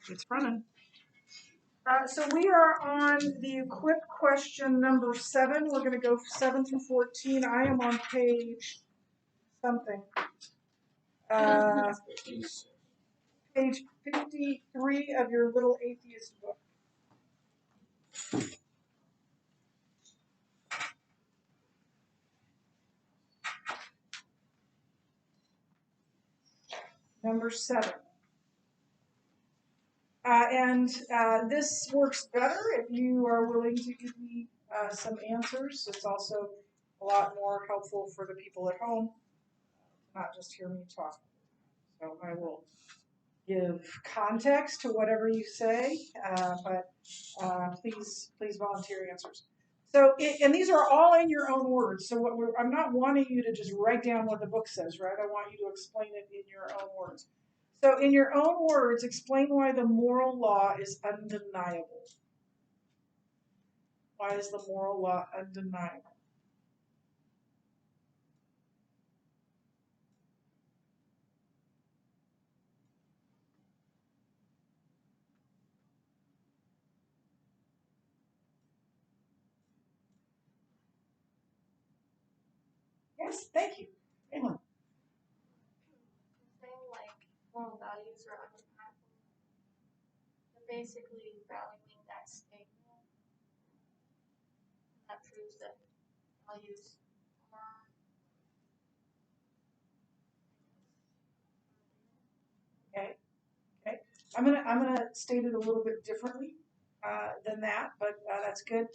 It's running. So we are on the equip question number 7. We're going to go 7 through 14. I am on page something. Page 53 of your little atheist book. Number 7. This works better if you are willing to give me some answers. It's also a lot more helpful for the people at home, not just hear me talk. So I will give context to whatever you say, but please volunteer answers. So, and these are all in your own words. So I'm not wanting you to just write down what the book says, right? I want you to explain it in your own words. So in your own words, explain why the moral law is undeniable. Why is the moral law undeniable? Yes, thank you. Anyone? Saying like moral values are undeniable. They're basically valuing that statement. That proves that values are. Okay. Okay. I'm gonna state it a little bit differently than that, but that's good.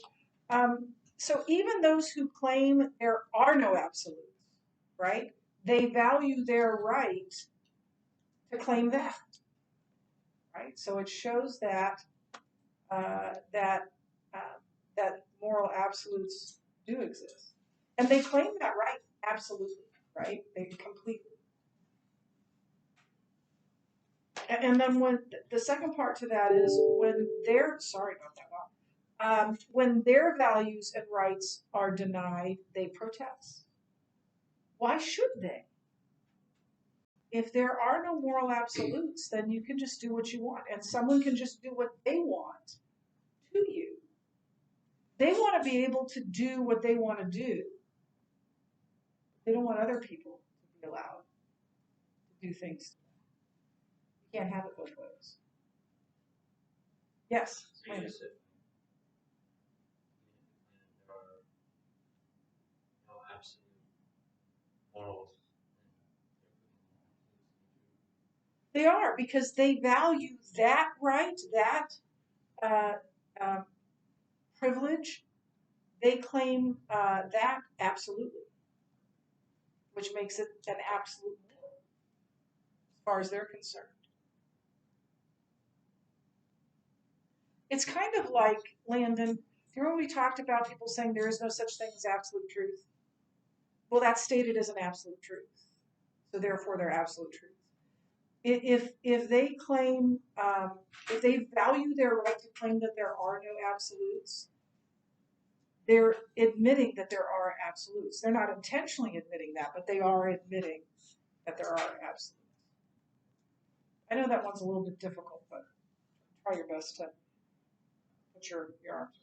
So even those who claim there are no absolutes, right? They value their right to claim that, right? So it shows that uh, that uh, that moral absolutes do exist, and they claim that right absolutely, right? They completely. And then when the second part to that is when they're sorry about that. When their values and rights are denied, they protest. Why should they? If there are no moral absolutes, then you can just do what you want, and someone can just do what they want to you. They want to be able to do what they want to do. They don't want other people to be allowed to do things. You can't have it both ways. Yes. They are, because they value that right, that uh, um, privilege. They claim that absolutely, which makes it an absolute as far as they're concerned. It's kind of like, Landon, you remember we talked about people saying there is no such thing as absolute truth? Well, that's stated as an absolute truth. So therefore, they're absolute truth. If they claim, if they value their right to claim that there are no absolutes, they're admitting that there are absolutes. They're not intentionally admitting that, but they are admitting that there are absolutes. I know that one's a little bit difficult, but try your best to put your arms around it.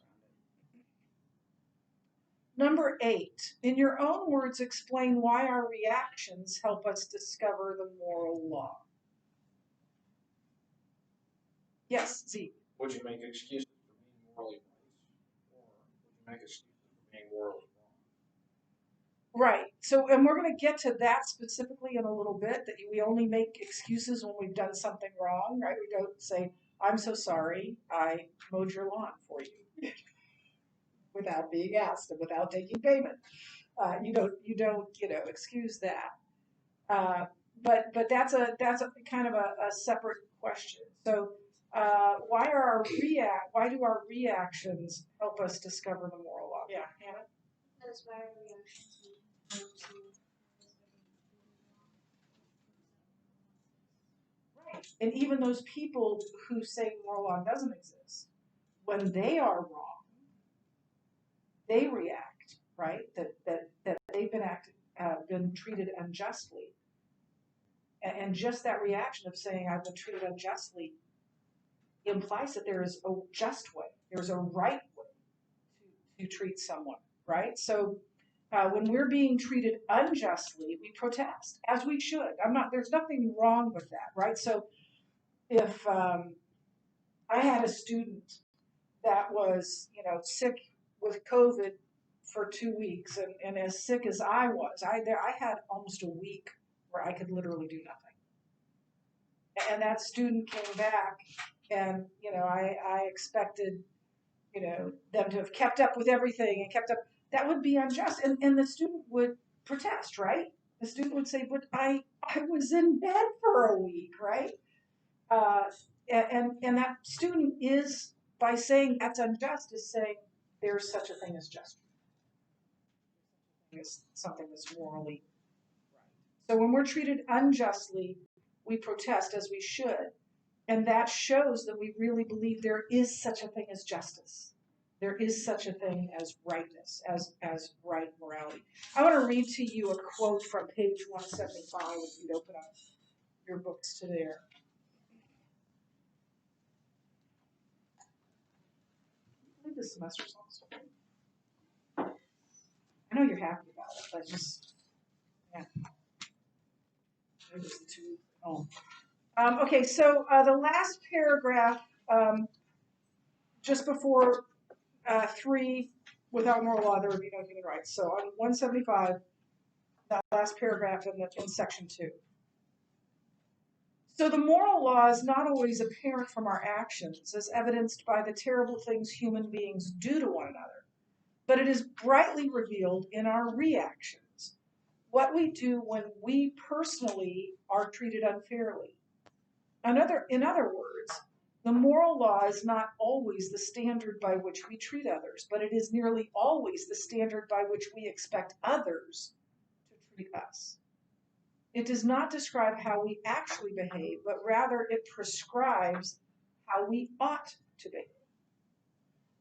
Number 8, in your own words, explain why our reactions help us discover the moral law. Yes, Z. Would you make excuses for being morally right, or would you make excuses for being morally wrong? Right. So, and we're going to get to that specifically in a little bit, that we only make excuses when we've done something wrong, right? We don't say, I'm so sorry, I mowed your lawn for you without being asked and without taking payment. You don't excuse that. But that's a kind of a separate question. So why do our reactions help us discover the moral law? Yeah, Hannah? That's why our reactions Right. And even those people who say moral law doesn't exist, when they are wrong, they react, right? That they've been treated unjustly. And just that reaction of saying I've been treated unjustly implies that there is a just way, there's a right way to treat someone, right? So when we're being treated unjustly, we protest, as we should. There's nothing wrong with that, right? So if I had a student that was, sick with COVID for 2 weeks, and as sick as I was, I had almost a week where I could literally do nothing. And that student came back, and I expected them to have kept up with everything and kept up. That would be unjust, and the student would protest, right? The student would say, "But I was in bed for a week," right? And that student is, by saying that's unjust, is saying there's such a thing as just. Is something that's morally right. So when we're treated unjustly, we protest, as we should, and that shows that we really believe there is such a thing as justice. There is such a thing as rightness, as right morality. I want to read to you a quote from page 175, if you'd open up your books to there. I believe this semester's almost over. I know you're happy about it, but just, yeah. It was 2 weeks. Oh. Okay, so the last paragraph, just before 3, without moral law, there would be no human rights. So on 175, that last paragraph in section 2. So the moral law is not always apparent from our actions, as evidenced by the terrible things human beings do to one another, but it is brightly revealed in our reactions, what we do when we personally are treated unfairly. In other words, the moral law is not always the standard by which we treat others, but it is nearly always the standard by which we expect others to treat us. It does not describe how we actually behave, but rather it prescribes how we ought to behave.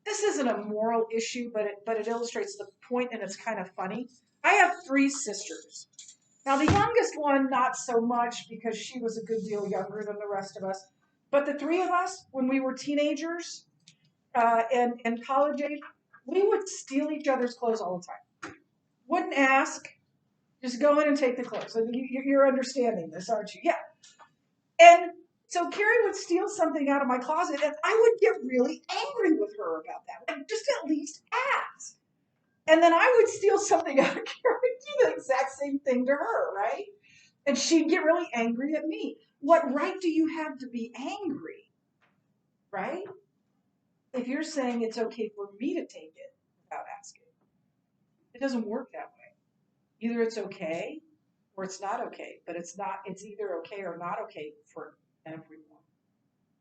This isn't a moral issue, but it illustrates the point, and it's kind of funny. I have 3 sisters. Now, the youngest one, not so much, because she was a good deal younger than the rest of us. But the 3 of us, when we were teenagers and college age, we would steal each other's clothes all the time. Wouldn't ask, just go in and take the clothes. So you're understanding this, aren't you? Yeah. And so Carrie would steal something out of my closet, and I would get really angry with her about that. Like, just at least ask. And then I would steal something out of Carrie, do the exact same thing to her, right? And she'd get really angry at me. What right do you have to be angry, right? If you're saying it's okay for me to take it without asking. It doesn't work that way. Either it's okay or it's not okay, but it's either okay or not okay for everyone.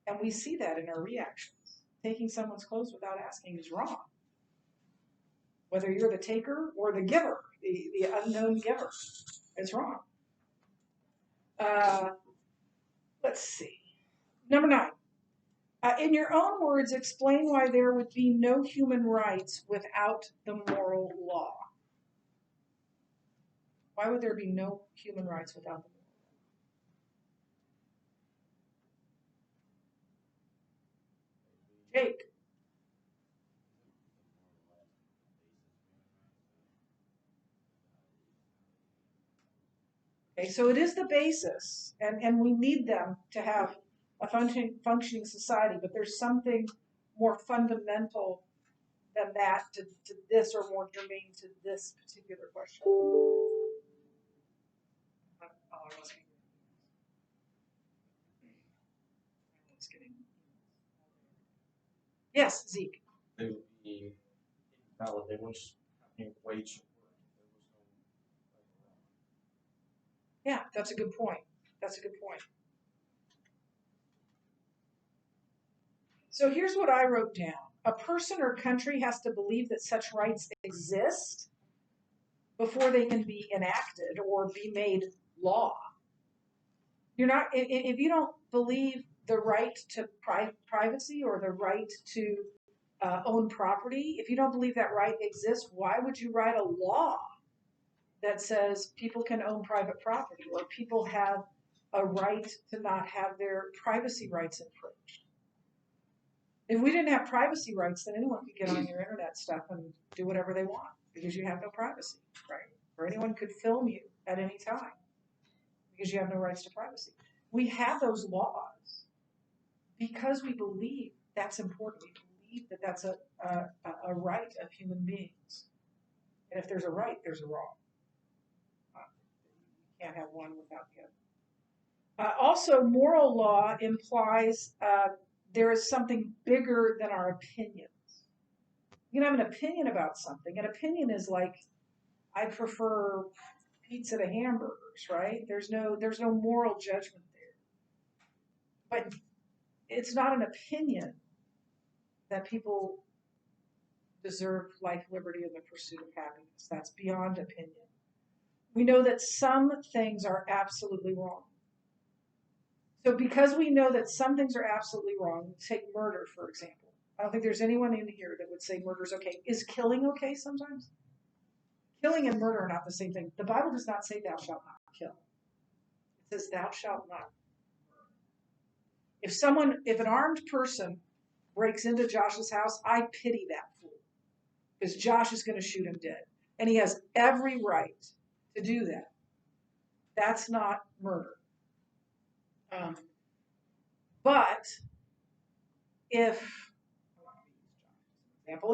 And we see that in our reactions. Taking someone's clothes without asking is wrong. Whether you're the taker or the giver, the unknown giver, it's wrong. Let's see. Number 9. In your own words, explain why there would be no human rights without the moral law. Why would there be no human rights without the moral law? Jake. Okay, so it is the basis, and we need them to have a functioning society, but there's something more fundamental than that to this, or more germane to this particular question. Yes, Zeke. They would be invalid. They wouldn't have any wage support. Yeah, that's a good point. That's a good point. So here's what I wrote down. A person or country has to believe that such rights exist before they can be enacted or be made law. You're not, if you don't believe the right to privacy or the right to own property, if you don't believe that right exists, why would you write a law that says people can own private property, or people have a right to not have their privacy rights infringed? If we didn't have privacy rights, then anyone could get on your internet stuff and do whatever they want because you have no privacy, right? Or anyone could film you at any time because you have no rights to privacy. We have those laws because we believe that's important. We believe that that's a right of human beings. And if there's a right, there's a wrong. You can't have one without the other. Also, moral law implies there is something bigger than our opinions. You can have an opinion about something. An opinion is like, I prefer pizza to hamburgers, right? There's no moral judgment there. But it's not an opinion that people deserve life, liberty, and the pursuit of happiness. That's beyond opinion. We know that some things are absolutely wrong. So because we know that some things are absolutely wrong, take murder, for example. I don't think there's anyone in here that would say murder's okay. Is killing okay sometimes? Killing and murder are not the same thing. The Bible does not say thou shalt not kill. It says thou shalt not murder. If an armed person breaks into Josh's house, I pity that fool. Because Josh is going to shoot him dead. And he has every right to do that. That's not murder. But if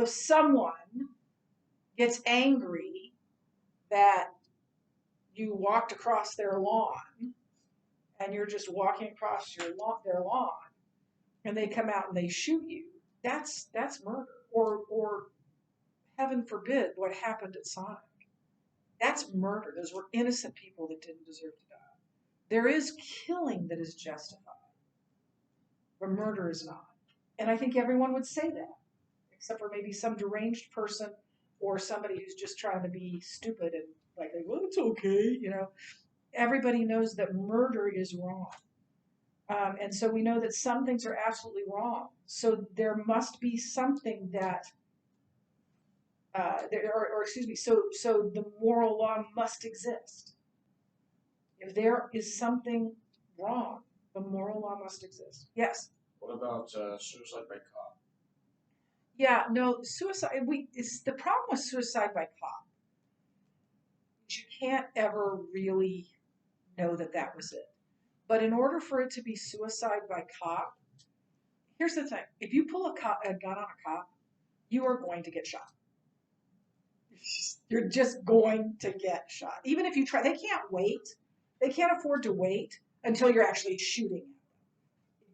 someone gets angry that you walked across their lawn and you're just walking across their lawn and they come out and they shoot you, that's murder. Or heaven forbid what happened at Sonic. That's murder. Those were innocent people that didn't deserve to die. There is killing that is justified, but murder is not. And I think everyone would say that, except for maybe some deranged person or somebody who's just trying to be stupid and like, well, it's okay, you know. Everybody knows that murder is wrong. And so we know that some things are absolutely wrong. So there must be something that, so the moral law must exist. If there is something wrong, the moral law must exist. Yes? What about suicide by cop? Yeah, no, suicide, it's the problem with suicide by cop. You can't ever really know that that was it. But in order for it to be suicide by cop, here's the thing. If you pull a gun on a cop, you are going to get shot. You're just going to get shot. Even if you try, they can't wait. They can't afford to wait until you're actually shooting.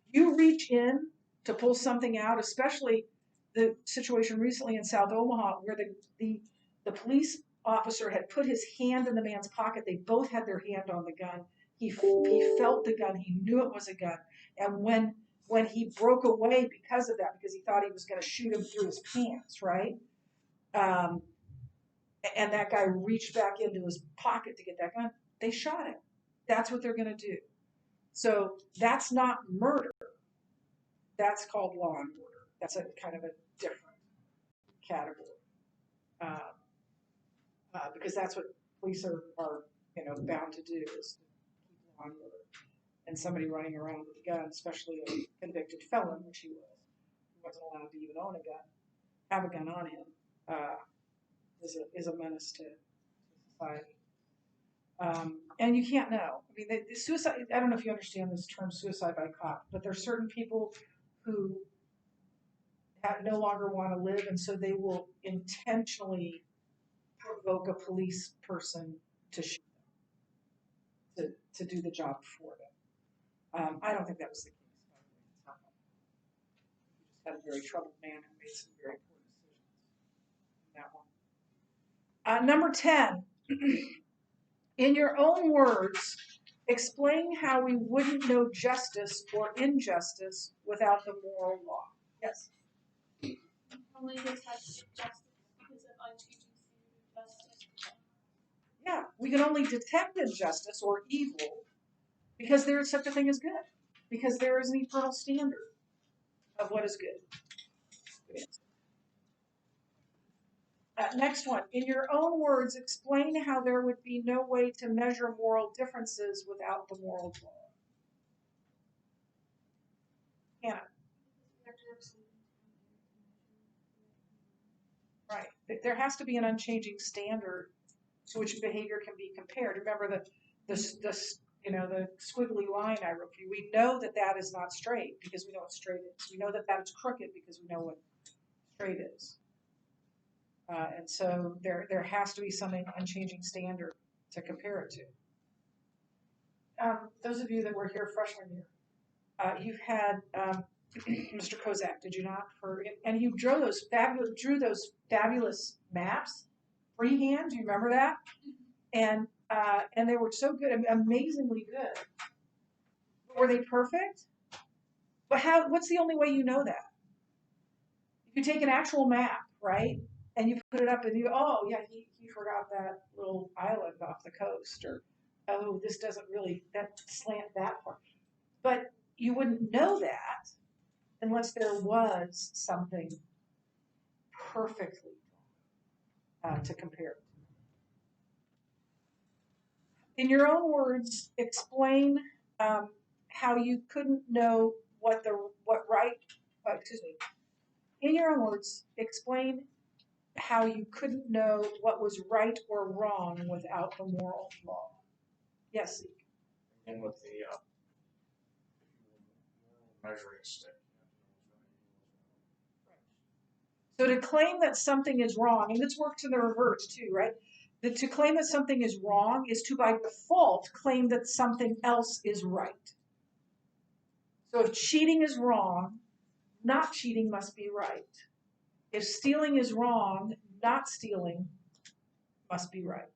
If you reach in to pull something out, especially the situation recently in South Omaha where the police officer had put his hand in the man's pocket. They both had their hand on the gun. He felt the gun. He knew it was a gun. And when he broke away because of that, because he thought he was going to shoot him through his pants, right? And that guy reached back into his pocket to get that gun, they shot him. That's what they're going to do. So that's not murder. That's called law and order. That's a kind of a different category. Because that's what police are bound to do, is to keep law and order. And somebody running around with a gun, especially a convicted felon, which he wasn't allowed to even own a gun, have a gun on him, is a menace to society. And you can't know. I mean, the suicide, I don't know if you understand this term suicide by cop, but there are certain people who no longer want to live, and so they will intentionally provoke a police person to shoot them, to do the job for them. I don't think that was the case. By the way. We just had a very troubled man who made some very poor decisions in that one. Number 10, in your own words, explain how we wouldn't know justice or injustice without the moral law. Yes? Only detect justice because of ITGC justice. Yeah, we can only detect injustice or evil because there is such a thing as good. Because there is an eternal standard of what is good. Next one. In your own words, explain how there would be no way to measure moral differences without the moral law. Hannah. There has to be an unchanging standard to which behavior can be compared. Remember the squiggly line I wrote for you. We know that that is not straight because we know what straight is. We know that that is crooked because we know what straight is. And so there has to be something unchanging standard to compare it to. Those of you that were here freshman year, you had Mr. Kozak, did you not? And you drew those fabulous maps freehand. Do you remember that? And they were so good, amazingly good. Were they perfect? But what's the only way you know that? If you take an actual map, right, and you put it up and you, oh yeah, he forgot that little island off the coast, or oh, this doesn't really that slant that far. But you wouldn't know that unless there was something perfectly to compare. In your own words, explain how you couldn't know in your own words, explain how you couldn't know what was right or wrong without the moral law. Yes, Zeke. And with the moral measuring stick. So to claim that something is wrong, and this works in the reverse too, right? That to claim that something is wrong is to by default claim that something else is right. So if cheating is wrong, not cheating must be right. If stealing is wrong, not stealing must be right.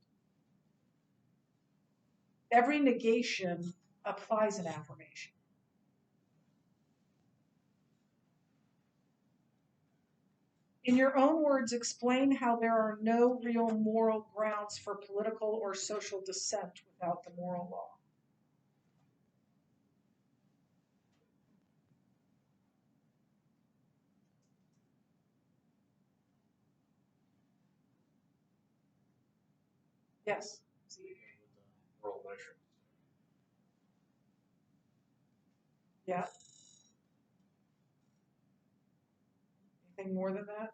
Every negation applies an affirmation. In your own words, explain how there are no real moral grounds for political or social dissent without the moral law. Yes. Moral measuring. Yeah. Anything more than that?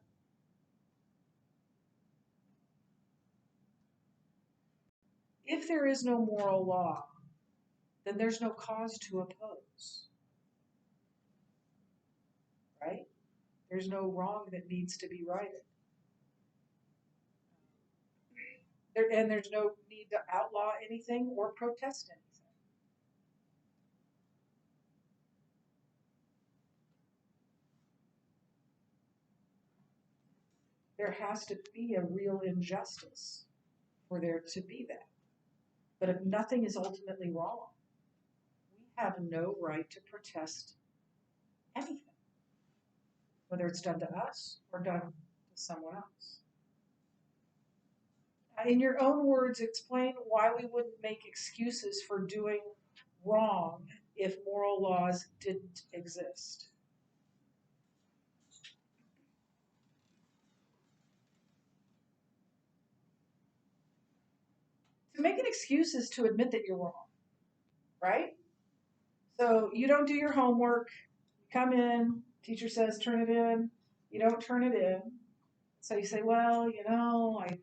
If there is no moral law, then there's no cause to oppose. Right? There's no wrong that needs to be righted. And there's no need to outlaw anything or protest anything. There has to be a real injustice for there to be that. But if nothing is ultimately wrong, we have no right to protest anything, whether it's done to us or done to someone else. In your own words, explain why we wouldn't make excuses for doing wrong if moral laws didn't exist. To make an excuse is to admit that you're wrong, right? So you don't do your homework, come in, teacher says turn it in, you don't turn it in. So you say, well, I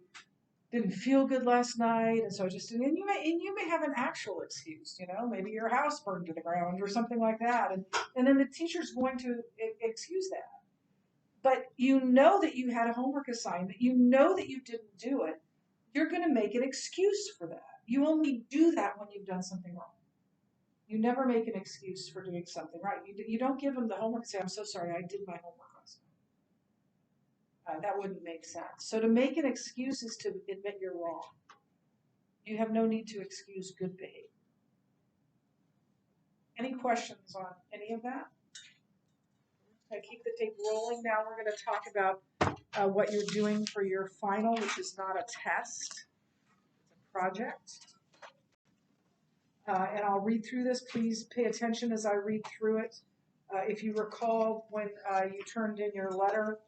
didn't feel good last night, and so I just didn't. And you may have an actual excuse, maybe your house burned to the ground or something like that, and then the teacher's going to excuse that. But you know that you had a homework assignment, you know that you didn't do it. You're going to make an excuse for that. You only do that when you've done something wrong. You never make an excuse for doing something right. You don't give them the homework and say, I'm so sorry, I did my homework last night. That wouldn't make sense. So to make an excuse is to admit you're wrong. You have no need to excuse good behavior. Any questions on any of that? I keep the tape rolling. Now we're going to talk about what you're doing for your final, which is not a test. It's a project. And I'll read through this. Please pay attention as I read through it. If you recall when you turned in your letter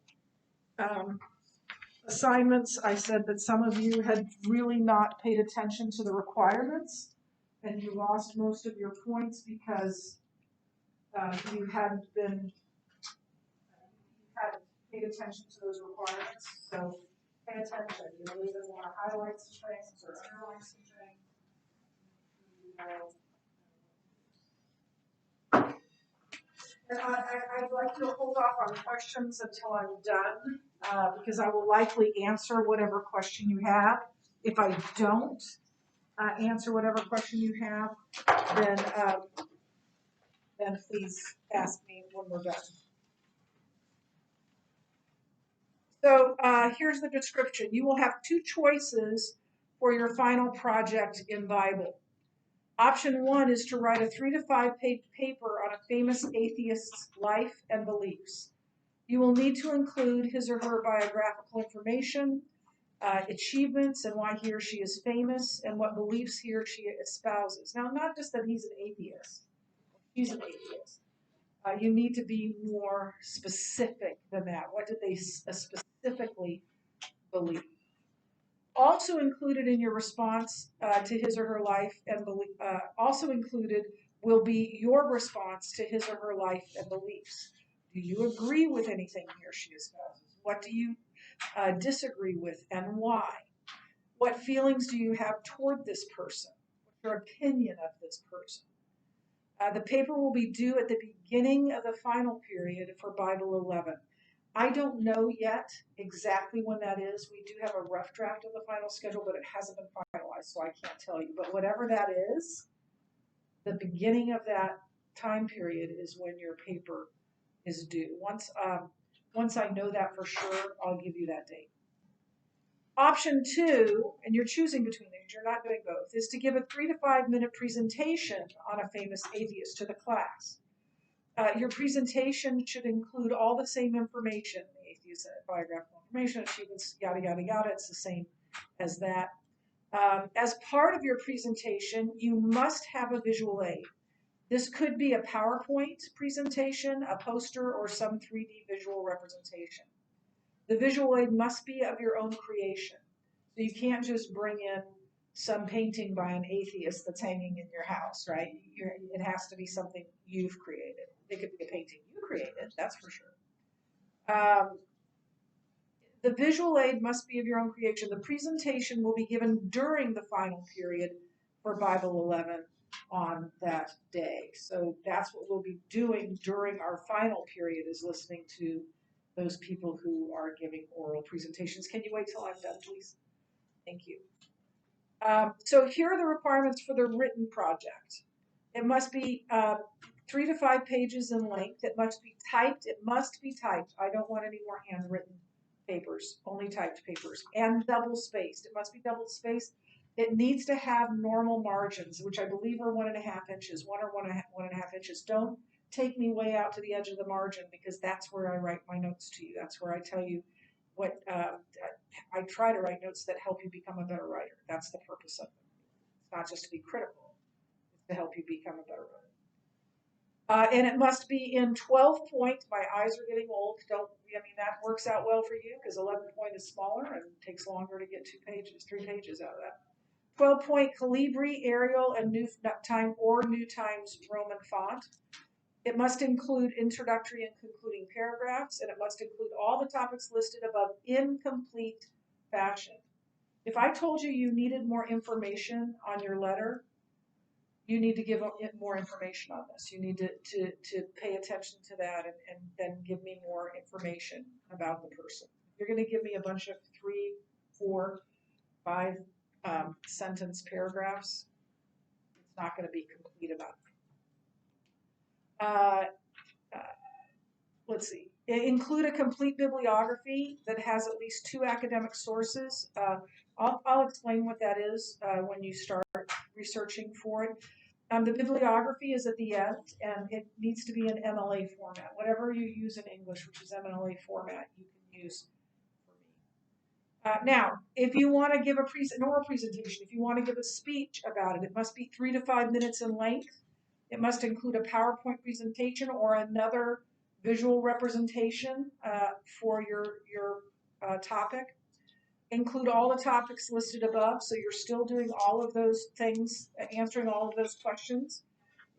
assignments, I said that some of you had really not paid attention to the requirements and you lost most of your points because you hadn't paid attention to those requirements. So pay attention. You'll either want to highlight some things or underline some things. And I'd like to hold off on questions until I'm done, because I will likely answer whatever question you have. If I don't answer whatever question you have, then please ask me when we're done. So here's the description. You will have two choices for your final project in Bible. Option 1 is to write a 3 to 5 page paper on a famous atheist's life and beliefs. You will need to include his or her biographical information, achievements, and why he or she is famous, and what beliefs he or she espouses. Now, not just that he's an atheist. She's an atheist. You need to be more specific than that. What did they specifically believe? Also included in your response to his or her life and belief, also included will be your response to his or her life and beliefs. Do you agree with anything he or she espouses? What do you disagree with and why? What feelings do you have toward this person? What's your opinion of this person? The paper will be due at the beginning of the final period for Bible 11. I don't know yet exactly when that is. We do have a rough draft of the final schedule, but it hasn't been finalized, so I can't tell you. But whatever that is, the beginning of that time period is when your paper is due. Once I know that for sure, I'll give you that date. Option 2, and you're choosing between these, you're not doing both, is to give a 3 to 5 minute presentation on a famous atheist to the class. Your presentation should include all the same information, the atheist biographical information, achievements, yada, yada, yada. It's the same as that. As part of your presentation, you must have a visual aid. This could be a PowerPoint presentation, a poster, or some 3D visual representation. The visual aid must be of your own creation. So you can't just bring in some painting by an atheist that's hanging in your house, right? It has to be something you've created. It could be a painting you created, that's for sure. The visual aid must be of your own creation. The presentation will be given during the final period for Bible 11 on that day. So that's what we'll be doing during our final period, is listening to those people who are giving oral presentations. Can you wait till I'm done, please? Thank you. So here are the requirements for the written project. It must be 3 to 5 pages in length. It must be typed. It must be typed. I don't want any more handwritten papers, only typed papers, and double spaced. It must be double spaced. It needs to have normal margins, which I believe are 1.5 inches, 1 or 1.5 inches. Don't take me way out to the edge of the margin, because that's where I write my notes to you. That's where I tell you what, I try to write notes that help you become a better writer. That's the purpose of them. It's not just to be critical, it's to help you become a better writer. And it must be in 12 point. My eyes are getting old. That works out well for you, because 11 point is smaller and takes longer to get 3 pages out of that. 12 point Calibri, Arial, and New Times Roman font. It must include introductory and concluding paragraphs, and it must include all the topics listed above in complete fashion. If I told you you needed more information on your letter, you need to give it more information on this. You need to pay attention to that, and then give me more information about the person. You're going to give me a bunch of 3, 4, 5 sentence paragraphs. It's not going to be complete enough. Let's see. Include a complete bibliography that has at least 2 academic sources. I'll explain what that is when you start researching for it. The bibliography is at the end, and it needs to be in MLA format. Whatever you use in English, which is MLA format, you can use for me. Now, if you want to give an oral presentation, if you want to give a speech about it, it must be 3 to 5 minutes in length. It must include a PowerPoint presentation or another visual representation for your topic. Include all the topics listed above, so you're still doing all of those things, answering all of those questions.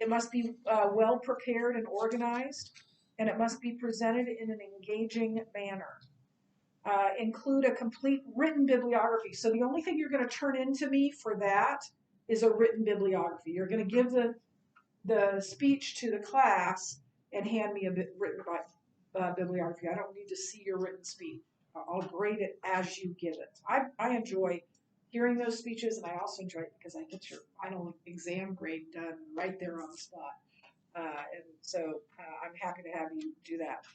It must be well prepared and organized, and it must be presented in an engaging manner. include a complete written bibliography. So the only thing you're going to turn into me for that is a written bibliography. You're going to give the speech to the class and hand me a written bibliography. I don't need to see your written speech. I'll grade it as you give it. I enjoy hearing those speeches, and I also enjoy it because I get your final exam grade done right there on the spot. And so I'm happy to have you do that.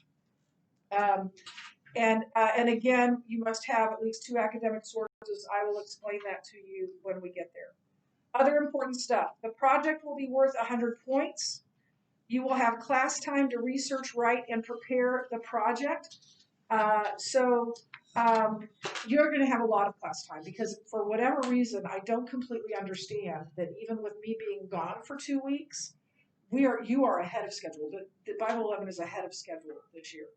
And again, you must have at least 2 academic sources. I will explain that to you when we get there. Other important stuff. The project will be worth 100 points. You will have class time to research, write, and prepare the project. So you're going to have a lot of class time because for whatever reason, I don't completely understand that even with me being gone for 2 weeks, you are ahead of schedule. The Bible 11 is ahead of schedule this year.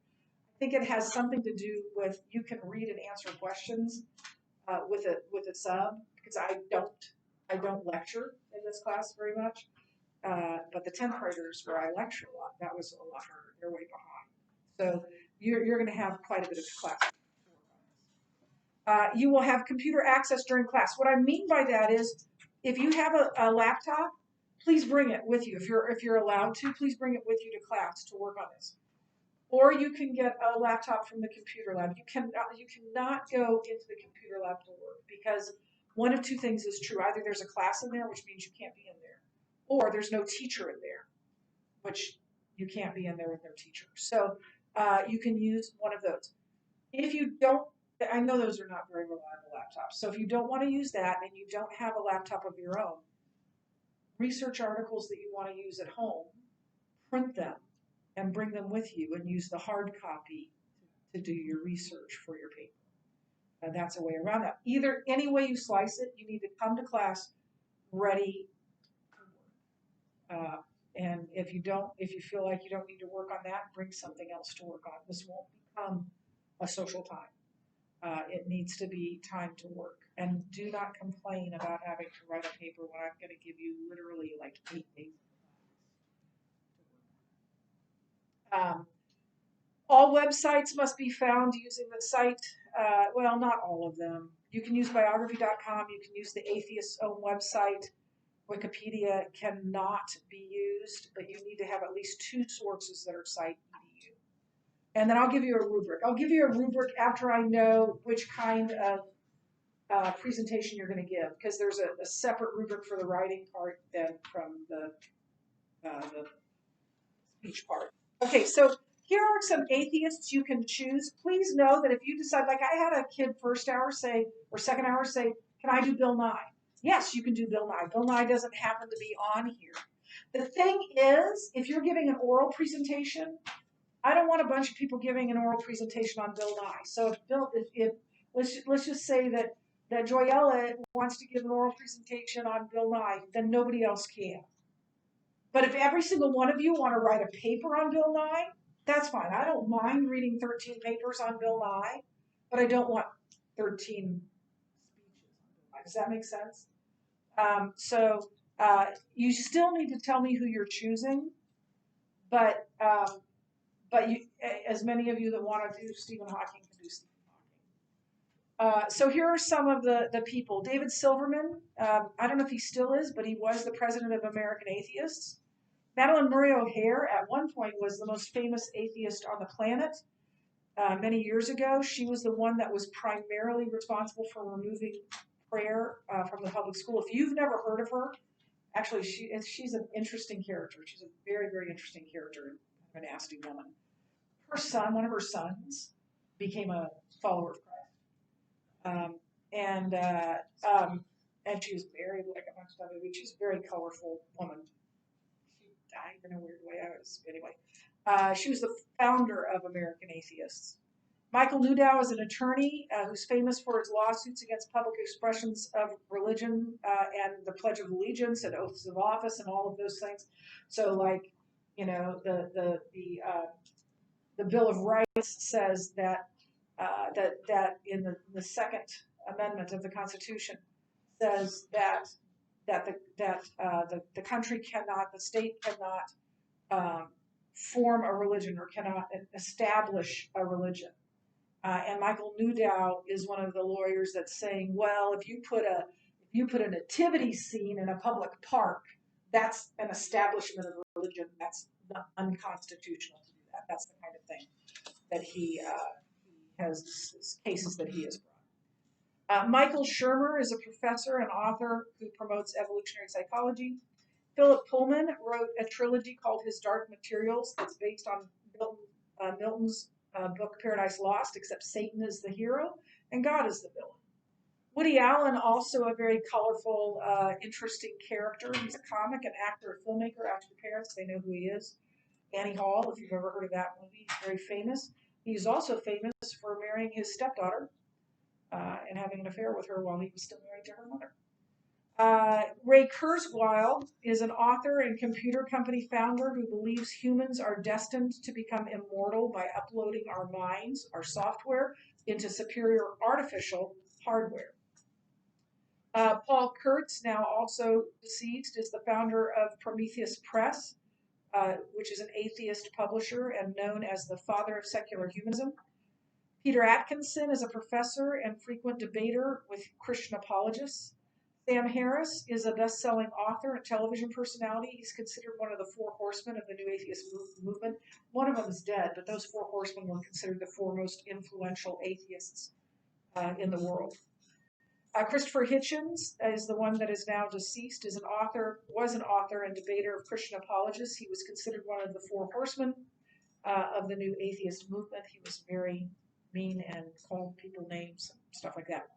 I think it has something to do with you can read and answer questions with a sub because I don't lecture in this class very much. But the 10th graders where I lecture a lot, that was a lot harder. They're way behind. So you're going to have quite a bit of class. You will have computer access during class. What I mean by that is if you have a laptop, please bring it with you. If you're allowed to, please bring it with you to class to work on this. Or you can get a laptop from the computer lab. You cannot go into the computer lab to work because one of 2 things is true. Either there's a class in there, which means you can't be in there, or there's no teacher in there, which you can't be in there with no teacher. So you can use one of those. If you don't, I know those are not very reliable laptops. So if you don't want to use that and you don't have a laptop of your own, research articles that you want to use at home, print them and bring them with you and use the hard copy to do your research for your paper. And that's a way around that. Either any way you slice it, you need to come to class ready. And if you feel like you don't need to work on that, bring something else to work on. This won't become a social time. It needs to be time to work. And do not complain about having to write a paper when I'm going to give you literally like 8 days. All websites must be found using the site. Well, not all of them. You can use biography.com. You can use the atheist's own website. Wikipedia cannot be used, but you need to have at least 2 sources that are cite edu. And then I'll give you a rubric. I'll give you a rubric after I know which kind of presentation you're going to give, because there's a separate rubric for the writing part than from the speech part. Okay, so here are some atheists you can choose. Please know that if you decide, like I had a kid first hour say, or second hour say, can I do Bill Nye? Yes, you can do Bill Nye. Bill Nye doesn't happen to be on here. The thing is, if you're giving an oral presentation, I don't want a bunch of people giving an oral presentation on Bill Nye. So if let's just say that Joyella wants to give an oral presentation on Bill Nye, then nobody else can. But if every single one of you want to write a paper on Bill Nye, that's fine. I don't mind reading 13 papers on Bill Nye, but I don't want 13 speeches. Does that make sense? So you still need to tell me who you're choosing, but you, as many of you that want to do Stephen Hawking can do Stephen Hawking. So here are some of the people. David Silverman, I don't know if he still is, but he was the president of American Atheists. Madalyn Murray O'Hair at one point was the most famous atheist on the planet. Many years ago, she was the one that was primarily responsible for removing prayer from the public school. If you've never heard of her, actually, she's an interesting character. She's a very, very interesting character, a nasty woman. Her son, one of her sons, became a follower of Christ. And she was very, like a bunch of other, she's a very colorful woman. She died in a weird way. Anyway, she was the founder of American Atheists. Michael Newdow is an attorney who's famous for his lawsuits against public expressions of religion and the Pledge of Allegiance and oaths of office and all of those things. So, like, you know, the Bill of Rights says that in the Second Amendment of the Constitution says that the country cannot, the state cannot form a religion or cannot establish a religion. And Michael Newdow is one of the lawyers that's saying, well, if you put a nativity scene in a public park, that's an establishment of religion. That's not unconstitutional to do that. That's the kind of thing that he has cases that he has brought. Michael Shermer is a professor and author who promotes evolutionary psychology. Philip Pullman wrote a trilogy called His Dark Materials that's based on Milton's book Paradise Lost, except Satan is the hero and God is the villain. Woody Allen, also a very colorful, interesting character. He's a comic, an actor, a filmmaker. After the parents, they know who he is. Annie Hall, if you've ever heard of that movie, he's very famous. He's also famous for marrying his stepdaughter and having an affair with her while he was still married to her mother. Ray Kurzweil is an author and computer company founder who believes humans are destined to become immortal by uploading our minds, our software, into superior artificial hardware. Paul Kurtz, now also deceased, is the founder of Prometheus Press, which is an atheist publisher and known as the father of secular humanism. Peter Atkinson is a professor and frequent debater with Christian apologists. Sam Harris is a best-selling author and television personality. He's considered one of the four horsemen of the New Atheist movement. One of them is dead, but those four horsemen were considered the four most influential atheists in the world. Christopher Hitchens is the one that is now deceased, was an author and debater of Christian apologists. He was considered one of the four horsemen of the New Atheist movement. He was very mean and called people names and stuff like that.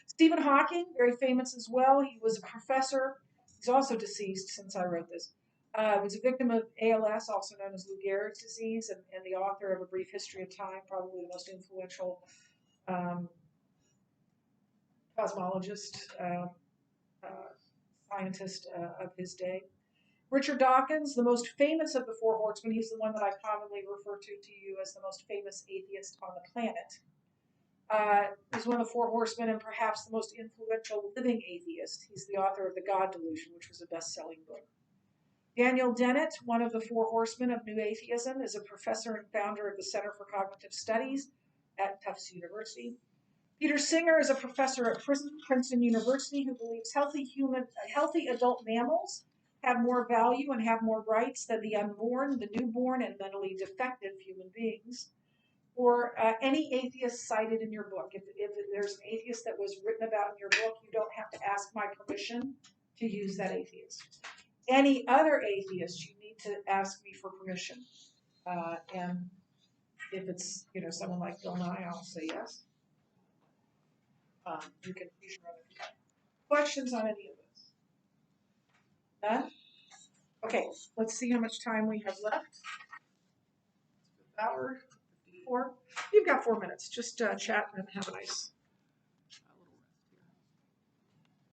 Stephen Hawking, very famous as well. He was a professor. He's also deceased since I wrote this. Was a victim of ALS, also known as Lou Gehrig's disease, and the author of A Brief History of Time, probably the most influential cosmologist, scientist of his day. Richard Dawkins, the most famous of the four horsemen, he's the one that I commonly refer to you as the most famous atheist on the planet. He's one of the four horsemen and perhaps the most influential living atheist. He's the author of The God Delusion, which was a best-selling book. Daniel Dennett, one of the four horsemen of New Atheism, is a professor and founder of the Center for Cognitive Studies at Tufts University. Peter Singer is a professor at Princeton University who believes healthy adult mammals have more value and have more rights than the unborn, the newborn, and mentally defective human beings. Or any atheist cited in your book. If there's an atheist that was written about in your book, you don't have to ask my permission to use that atheist. Any other atheist, you need to ask me for permission. And if it's someone like Bill Nye, I'll say yes. You should run it. Questions on any of this? None? Okay, let's see how much time we have left. Hour 54. You've got 4 minutes. Just chat and have a nice